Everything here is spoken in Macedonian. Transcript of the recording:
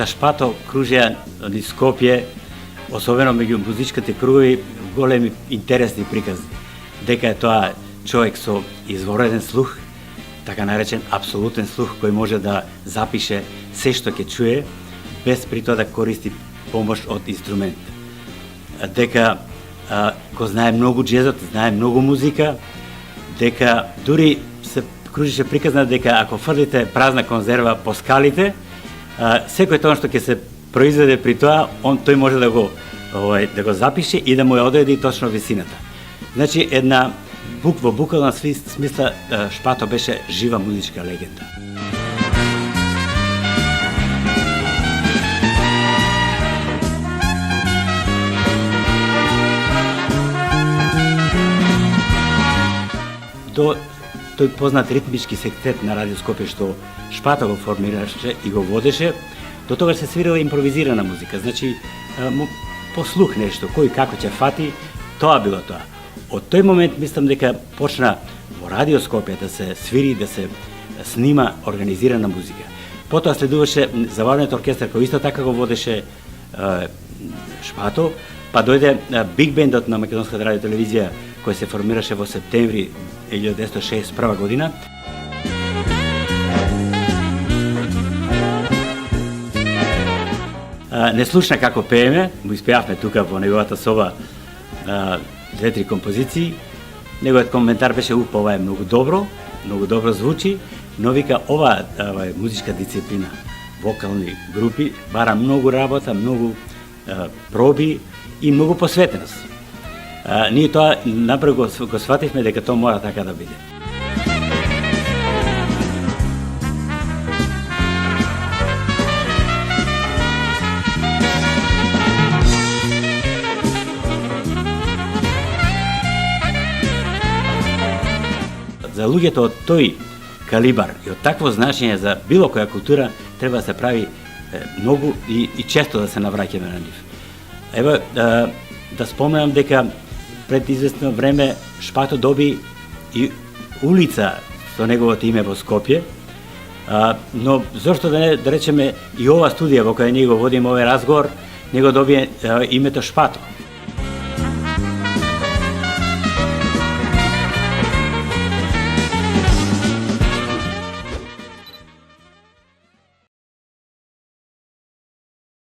за Шпато кружеа низ Скопје, особено меѓу музичките кругови, големи интересни приказни. Дека е тоа човек со извореден слух, така наречен апсолутен слух, кој може да запише се што ќе чуе, без при тоа да користи помош од инструмент. Дека го знае многу джезот, знае многу музика, дека дури се кружише приказна дека ако фрлите празна конзерва по скалите, секој тоа што ќе се произведе при тоа, тој може да го запише и да му ја одреди точно висината. Значи, во буквална смисла, Шпато беше жива музичка легенда. До тој познат ритмички сектет на Радио Скопје што Шпато го формираше и го водеше, до тогаш се свирила импровизирана музика. Значи, по слух нешто, кој како ќе фати, тоа било тоа. Од тој момент мислам дека почна во Радио Скопје да се свири, да се снима организирана музика. Потоа следуваше забавниот оркестар кој исто така го водеше Шпато, па дојде Биг бендот на Македонската радио телевизија кој се формираше во септември 1961 година. Не слушна како пееме, му испеавме тука во неговата соба 2-3 композиции. Неговиот коментар беше: ова е многу добро звучи, но вика ова музичка дисциплина, вокални групи, бара многу работа, многу проби и многу посветеност. Ние тоа напред го свативме дека тоа мора така да биде. За луѓето од тој калибар и од такво значење за било која култура треба да се прави многу и често да се навраќаме на нив. Ево, да споменам дека пред известно време Шпато доби и улица со неговото име во Скопје, но зошто да не, да речеме, и ова студија во која ние го водиме овој разговор, него добие името Шпато.